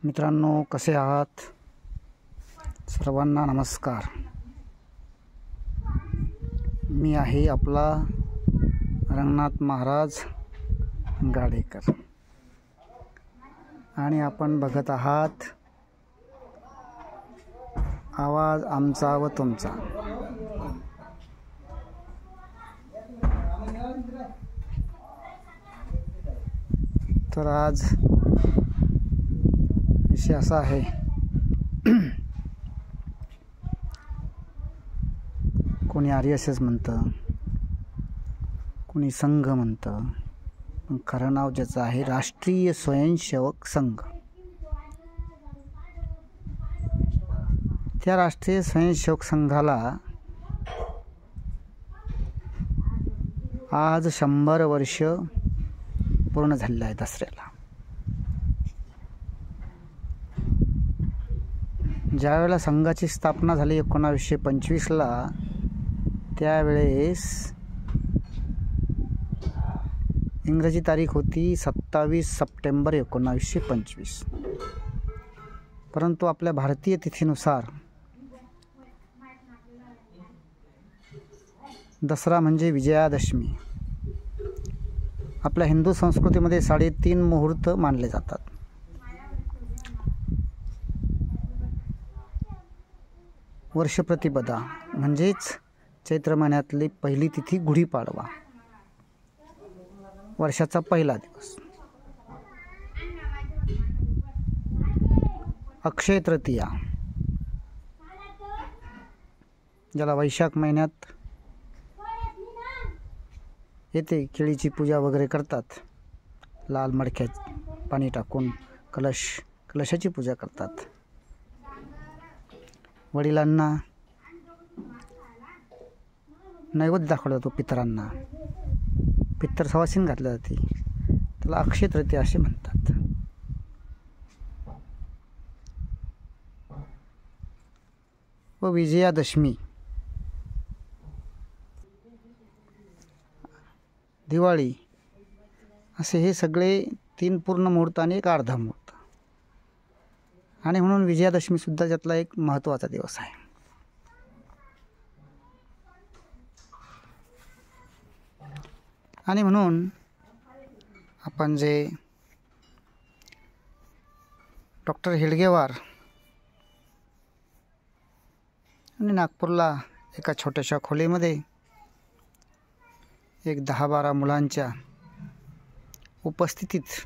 मित्रांनो, कसे आहात? सर्वांना नमस्कार. मी आहे आपला रंगनाथ महाराज गाडेकर आणि आपण बघत आहात आवाज आमचा व तुमचा. तर आज विषय असा आहे, कोणी RSS म्हणतं, कोणी संघ म्हणतं, पण खरं नाव ज्याचं आहे राष्ट्रीय स्वयंसेवक संघ. त्या राष्ट्रीय स्वयंसेवक संघाला आज 100 वर्ष पूर्ण झालेलं आहे दसऱ्याला. ज्यावेळेला संघाची स्थापना झाली 1925ला, त्यावेळेस इंग्रजी तारीख होती 27 सप्टेंबर 1925. परंतु आपल्या भारतीय तिथीनुसार दसरा म्हणजे विजयादशमी. आपल्या हिंदू संस्कृतीमध्ये 3.5 मुहूर्त मानले जातात. वर्षप्रतिपदा म्हणजेच चैत्र महिन्यातली पहिली तिथी गुढीपाडवा, वर्षाचा पहिला दिवस. अक्षय तृतीया, ज्याला वैशाख महिन्यात येते. केळीची पूजा वगैरे करतात, लाल मडक्यात पाणी टाकून कलशाची पूजा करतात. वडिलांना नैवेद्य दाखवला जातो, पितरांना. पितर सवासीन घातल्या जाते, त्याला अक्षय तृतीया असे म्हणतात. व विजयादशमी, दिवाळी, असे हे सगळे 3 पूर्ण मुहूर्त आणि एक अर्धा मुहूर्त. आणि म्हणून विजयादशमी सुद्धा त्यातला एक महत्त्वाचा दिवस आहे. आणि म्हणून आपण जे डॉक्टर हेडगेवार आणि नागपूरला एका छोट्याशा खोलीमध्ये एक 10-12 मुलांच्या उपस्थितीत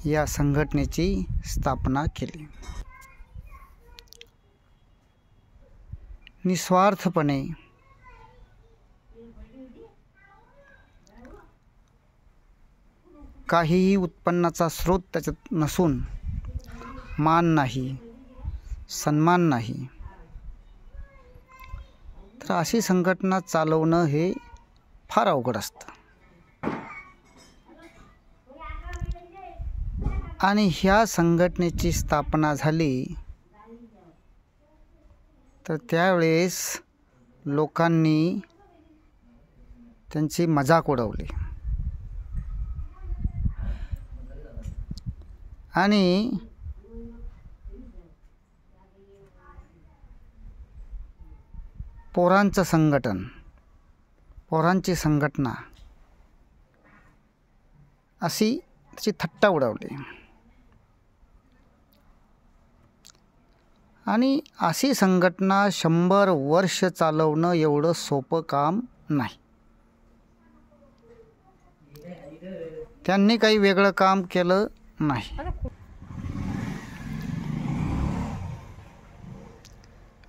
या संघटनेची स्थापना केली. निस्वार्थपणे काहीही उत्पन्नाचा स्रोत त्याच्यात नसून, मान नाही, सन्मान नाही, तर अशी संघटना चालवणं हे फार अवघड असतं. आणि ह्या संघटनेची स्थापना झाली तर त्यावेळेस लोकांनी त्यांची मजाक उडवली आणि पोरांचं संघटन, पोरांची संघटना अशी त्याची थट्टा उडवली. आणि अशी संघटना 100 वर्ष चालवणं एवढं सोपं काम नाही. त्यांनी काही वेगळं काम केलं नाही.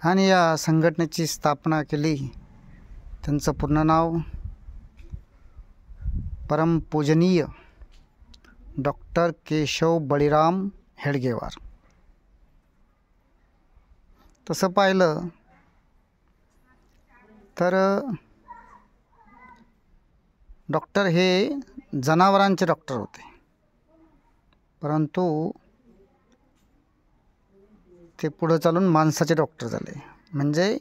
आणि या संघटनेची स्थापना केली. त्यांचं पूर्ण नाव परमपूजनीय डॉक्टर केशव बळीराम हेडगेवार. तसं पाहिलं तर डॉक्टर हे जनावरांचे डॉक्टर होते, परंतु ते पुढं चालून माणसाचे डॉक्टर झाले. म्हणजे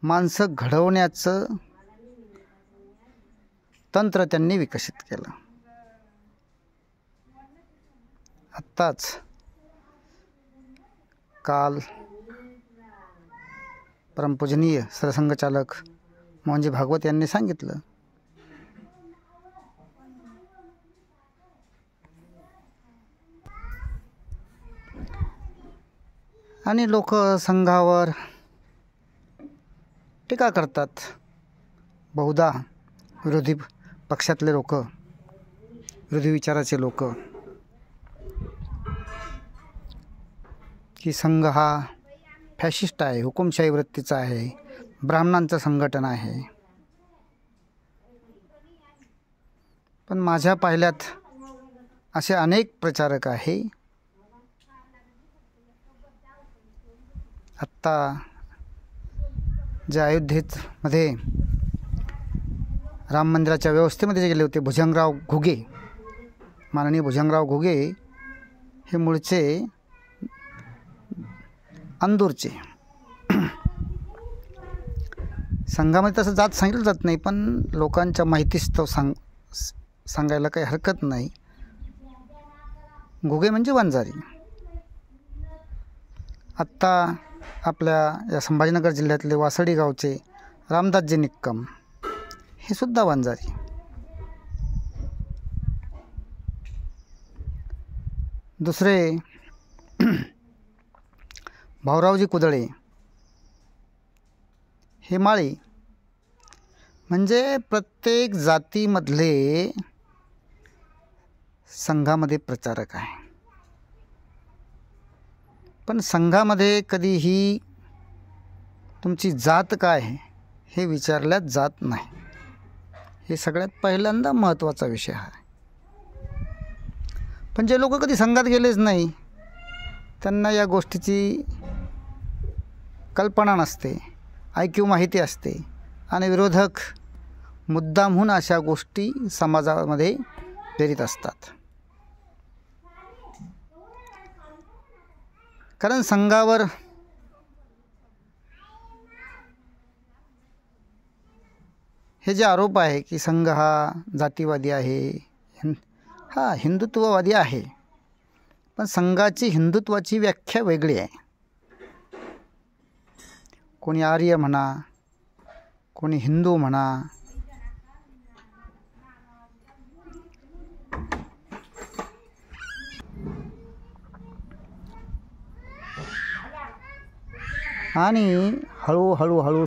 माणसं घडवण्याचं तंत्र त्यांनी विकसित केलं. आत्ताच काल परमपूजनीय सरसंघचालक मोहनजी भागवत यांनी सांगितलं, आणि लोक संघावर टीका करतात. बहुधा विरोधी पक्षातले लोक, विरोधी विचाराचे लोक, की संघ हा फॅशिस्ट आहे, हुकुमशाही वृत्तीचा आहे, ब्राह्मणांचं संघटन आहे. पण माझ्या पाहिल्यात असे अनेक प्रचारक आहे. आत्ता जे अयोध्येमध्ये राम मंदिराच्या व्यवस्थेमध्ये जे गेले होते, भुजंगराव घुगे, माननीय भुजंगराव घुगे हे मूळचे अंदूरचे. संघामध्ये तसं जात सांगितलं जात नाही, पण लोकांच्या माहितीच तो सांगायला काही हरकत नाही. घुगे म्हणजे वंजारी. आत्ता आपल्या या संभाजीनगर जिल्ह्यातले वासडी गावचे रामदासजी निक्कम हे सुद्धा वंजारी. दुसरे भाऊरावजी कुदळे हे माळी. म्हणजे प्रत्येक जातीमधले संघामध्ये प्रचारक आहे. पण संघामध्ये कधीही तुमची जात काय आहे हे विचारल्यात जात नाही. हे सगळ्यात पहिल्यांदा महत्त्वाचा विषय आहे. पण जे लोक कधी संघात गेलेच नाही, त्यांना या गोष्टीची कल्पना नसते, ऐकीव माहिती असते, आणि विरोधक मुद्दामहून अशा गोष्टी समाजामध्ये प्रेरित असतात. कारण संघावर हे जे आरोप आहे की संघ हा जातीवादी आहे, हा हिंदुत्ववादी आहे, पण संघाची हिंदुत्वाची व्याख्या वेगळी आहे. कोणी आर्य म्हणा, कोणी हिंदू म्हणा, आणि हळूहळू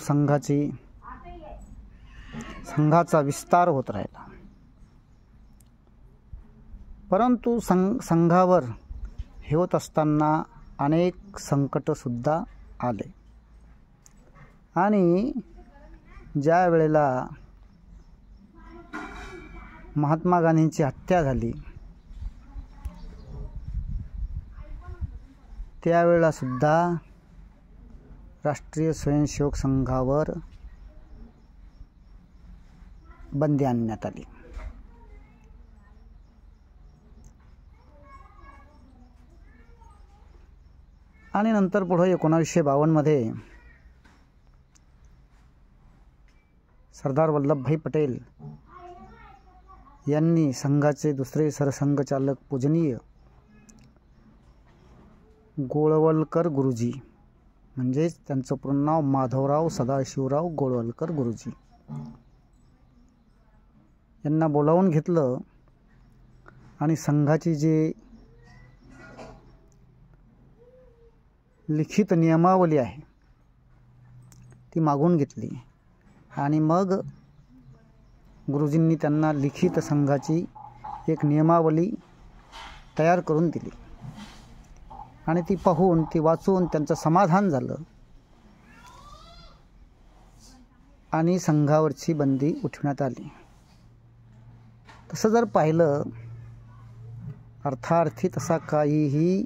संघाचा विस्तार होत राहिला. परंतु संघावर हे होत असताना अनेक संकटसुद्धा आले. आणि ज्या वेळेला महात्मा गांधींची हत्या झाली, त्यावेळेला सुद्धा राष्ट्रीय स्वयंसेवक संघावर बंदी आणण्यात आली. आणि नंतर पुढे 1952 सरदार वल्लभभाई पटेल यांनी संघाचे दुसरे सरसंघचालक पूजनीय गोळवलकर गुरुजी, म्हणजेच त्यांचं पूर्ण नाव माधवराव सदाशिवराव गोळवलकर गुरुजी, यांना बोलावून घेतलं आणि संघाची जे लिखित नियमावली आहे ती मागून घेतली. आणि मग गुरुजींनी त्यांना लिखित संघाची एक नियमावली तयार करून दिली. आणि ती पाहून, ती वाचून त्यांचं समाधान झालं आणि संघावरची बंदी उठवण्यात आली. तसं जर पाहिलं, अर्थार्थी तसा काहीही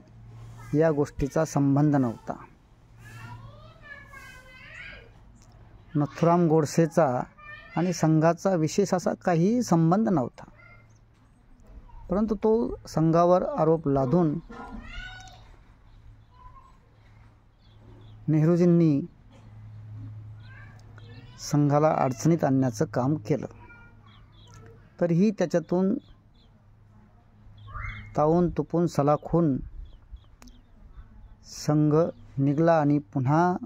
या गोष्टीचा संबंध नव्हता. नथुराम गोडसेचा आणि संघाचा विशेष असा काहीही संबंध नव्हता. परंतु तो संघावर आरोप लादून नेहरूजींनी संघाला अडचणीत आणण्याचं काम केलं. तरीही त्याच्यातून तावून तुपून सलाखून संघ निघाला आणि पुन्हा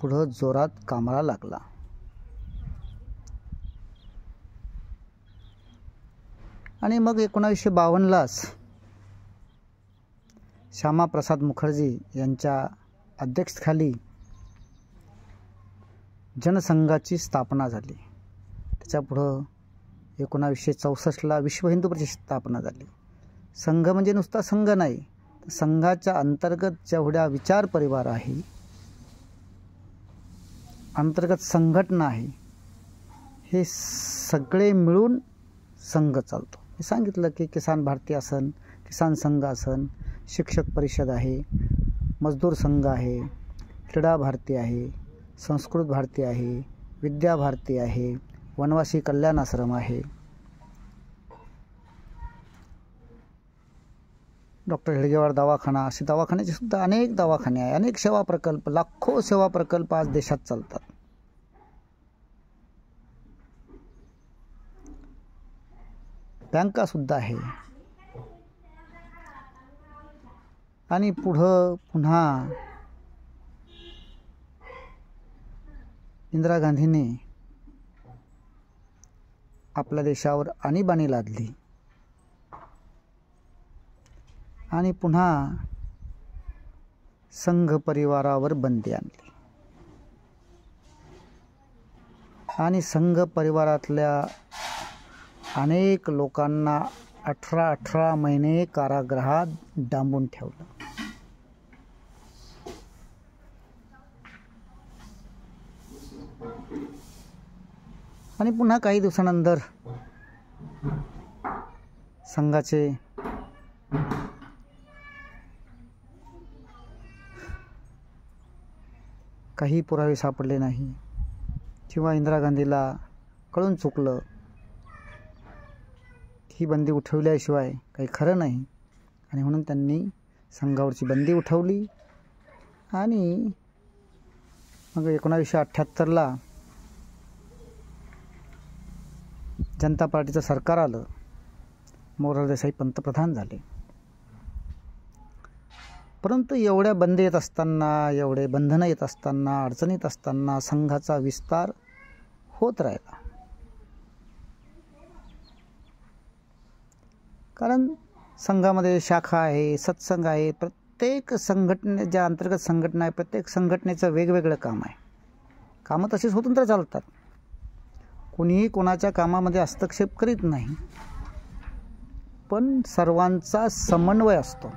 पुढं जोरात कामाला लागला. आणि मग 1952लाच श्यामाप्रसाद मुखर्जी यांच्या अध्यक्षतेखाली जनसंघाची स्थापना झाली. त्याच्यापुढं 1964ला विश्व हिंदू परिषदेची स्थापना झाली. संघ म्हणजे नुसता संघ नाही, तर संघाच्या अंतर्गत जेवढ्या विचार परिवार आहे, अंतर्गत संघटना आहे, हे सगळे मिळून संघ चालतो. मी सांगितलं की किसान भारती असन, किसान संघ असन, शिक्षक परिषद आहे, मजदूर संघ आहे, क्रीडा भारती आहे, संस्कृत भारती आहे, विद्या भारती आहे, वनवासी कल्याण आश्रम आहे, डॉक्टर हेडगेवार दवाखाना, असे दवाखान्याचे सुद्धा अनेक दवाखाने आहे, अनेक सेवा प्रकल्प, लाखो सेवा प्रकल्प आज देशात चालतात. बँका सुद्धा आहे. आणि पुन्हा इंदिरा गांधीने आपल्या देशावर आणीबाणी लादली आणि पुन्हा संघ परिवारावर बंदी आणली. आणि संघ परिवारातल्या अनेक लोकांना 18 महिने कारागृहात डांबून ठेवलं. आणि पुन्हा काही दिवसानंतर संघाचे काही पुरावे सापडले नाही किंवा इंदिरा गांधीला कळून चुकलं ही बंदी उठवल्याशिवाय काही खरं नाही, आणि म्हणून त्यांनी संघावरची बंदी उठवली. आणि मग 1978ला जनता पार्टीचं सरकार आलं, मोरारजी देसाई पंतप्रधान झाले. परंतु एवढ्या बंदी येत असताना, एवढे बंधनं येत असताना, अडचणीत असताना संघाचा विस्तार होत राहिला. कारण संघामध्ये शाखा आहे, सत्संग आहे, प्रत्येक संघटने ज्या अंतर्गत संघटना आहे, प्रत्येक संघटनेचं वेगवेगळं काम आहे. कामं तशी स्वतंत्र चालतात, कोणीही कोणाच्या कामामध्ये हस्तक्षेप करीत नाही, पण सर्वांचा समन्वय असतो.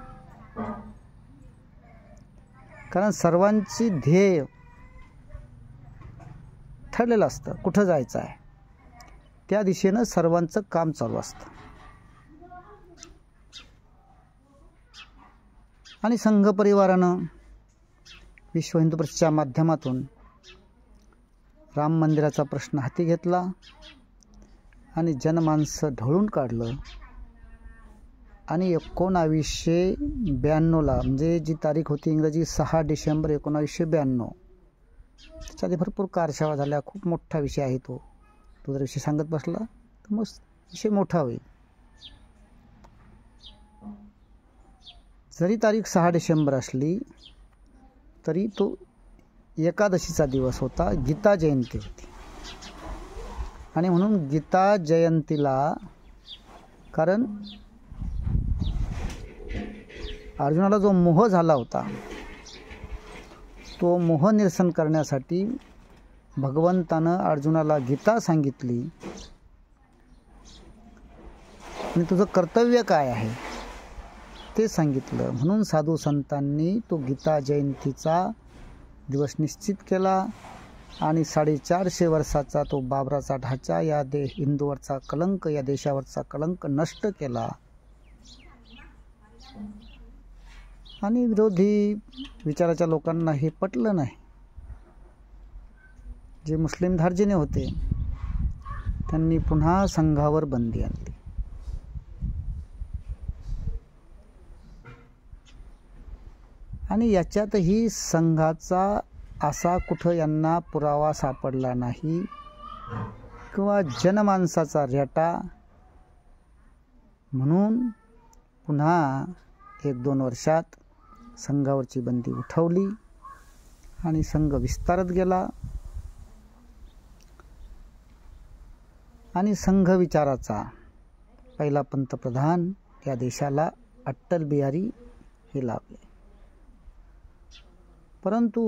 कारण सर्वांची ध्येय ठरलेलं असतं, कुठं जायचं आहे त्या दिशेनं सर्वांचं काम चालू असतं. आणि संघ परिवारानं विश्व हिंदू परिषदेच्या माध्यमातून राम मंदिराचा प्रश्न हाती घेतला आणि जनमानसं ढवळून काढलं. आणि 1992ला म्हणजे जी तारीख होती इंग्रजी 6 डिसेंबर 1992, त्याच्या आधी भरपूर कारशाळा झाल्या. खूप मोठा विषय आहे तो जर विषय सांगत बसला तर मग विषय मोठा होईल. जरी तारीख 6 डिसेंबर असली तरी तो एकादशीचा दिवस होता, गीता जयंती होती. आणि म्हणून गीता जयंतीला, कारण अर्जुनाला जो मोह झाला होता तो मोह निरसन करण्यासाठी भगवंतानं अर्जुनाला गीता सांगितली आणि तुझं कर्तव्य काय आहे ते सांगितलं. म्हणून साधू संतांनी तो गीता जयंतीचा दिवस निश्चित केला आणि 450 वर्षाचा तो बाबराचा ढाचा, या हिंदूवरचा कलंक, या देशावरचा कलंक नष्ट केला. आणि विरोधी विचाराच्या लोकांना हे पटलं नाही. जे मुस्लिम धार्जिणे होते त्यांनी पुन्हा संघावर बंदी आणली. आणि याच्यातही संघाचा असा कुठं यांना पुरावा सापडला नाही किंवा जनमानसाचा रेटा, म्हणून पुन्हा 1-2 वर्षात संघावरची बंदी उठवली आणि संघ विस्तारत गेला आणि संघ विचाराचा पहिला पंतप्रधान या देशाला अटल बिहारी हे लाभले. परंतु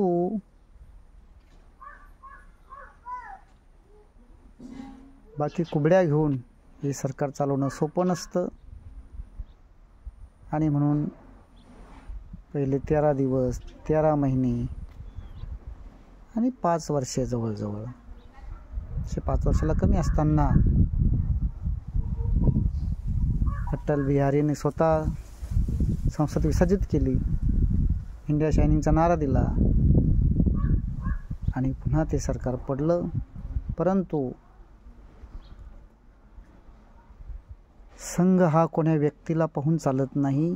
बाकी कुबड्या घेऊन हे सरकार चालवणं सोपं नसतं आणि म्हणून पहिले 13 दिवस 13 महिने आणि 5 वर्षे जवळजवळ 5 वर्षाला कमी असताना अटल बिहारीने स्वतः संसद विसर्जित केली, इंडिया शायनिंगचा नारा दिला आणि पुन्हा ते सरकार पडलं. परंतु संघ हा कोण्या व्यक्तीला पाहून चालत नाही,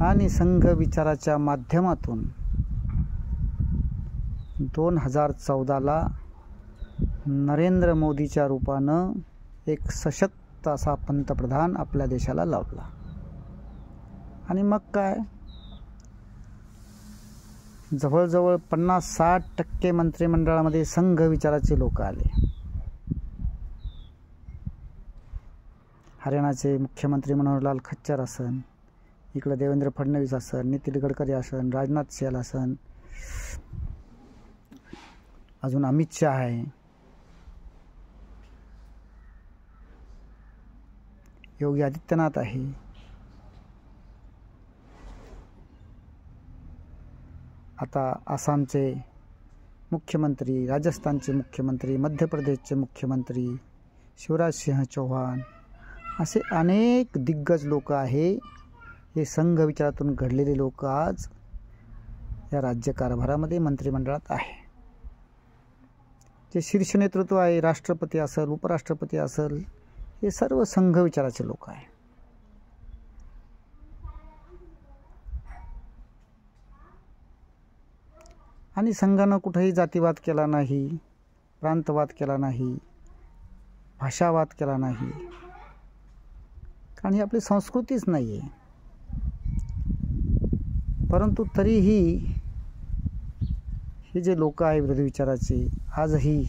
आणि संघ विचाराच्या माध्यमातून 2014ला नरेंद्र मोदीच्या रूपानं एक सशक्त असा पंतप्रधान आपल्या देशाला लाभला. आणि मग काय, जवळजवळ 50-60% मंत्रिमंडळामध्ये संघ विचाराचे लोक आले. हरियाणाचे मुख्यमंत्री मनोहरलाल खच्चर असन, इकडे देवेंद्र फडणवीस असन, नितीन गडकरी असन, राजनाथ सिंह असन, अजून अमित शाह आहे, योगी आदित्यनाथ आहे, आता आसामचे मुख्यमंत्री, राजस्थानचे मुख्यमंत्री, मध्य प्रदेशचे मुख्यमंत्री शिवराज सिंह चौहान, असे अनेक दिग्गज लोक आहे. हे संघ विचारातून घडलेले लोक आज या राज्यकारभारामध्ये मंत्रिमंडळात आहे. जे शीर्ष नेतृत्व आहे, राष्ट्रपती असेल, उपराष्ट्रपती असेल, हे सर्व संघ विचाराचे लोक आहे. आणि संघानं कुठेही जातीवाद केला नाही, प्रांतवाद केला नाही, भाषावाद केला नाही, कारण ही आपली संस्कृतीच नाही आहे. परंतु तरीही हे जे लोक आहे विरोधी विचाराचे, आजही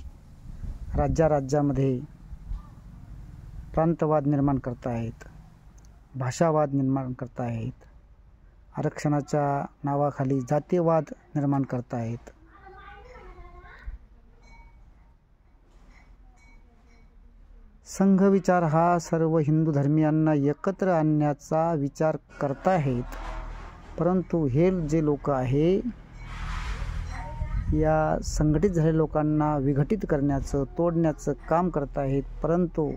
राज्यामध्ये प्रांतवाद निर्माण करत आहेत, भाषावाद निर्माण करत आहेत, आरक्षणाच्या नावाखाली जातीयवाद निर्माण करत आहेत. संघ विचार हा सर्व हिंदू धर्मीयांना एकत्र आणण्याचा विचार करत आहेत. परंतु हे जे लोक आहे या संघटित झालेल्या लोकांना विघटित करण्याचं, तोडण्याचं काम करत आहेत. परंतु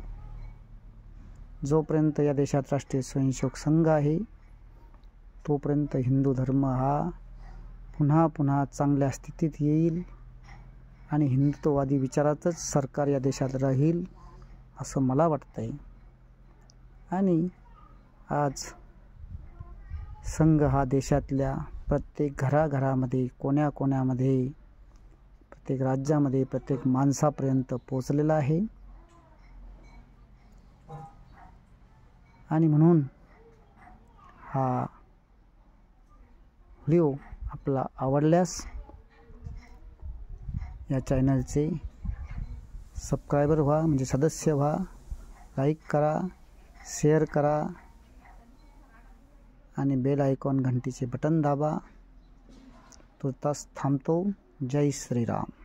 जोपर्यंत या देशात राष्ट्रीय स्वयंसेवक संघ आहे तोपर्यंत हिंदू धर्म हा पुन्हा चांगल्या स्थितीत येईल आणि हिंदुत्ववादी विचारातच सरकार या देशात राहील असं मला वाटतंय. आणि आज संघ हा देशातल्या प्रत्येक घराघरामध्ये, कोण्याकोण्यामध्ये, प्रत्येक राज्यामध्ये, प्रत्येक माणसापर्यंत पोचलेला आहे. आणि म्हणून हा व्हिडिओ आपला आवडल्यास या चॅनलचे सबस्क्रायबर व्हा, म्हणजे सदस्य व्हा, लाईक करा, शेअर करा आणि बेल आयकॉन घंटीचे बटन दाबा. तुर्तास थांबतो. जय श्रीराम.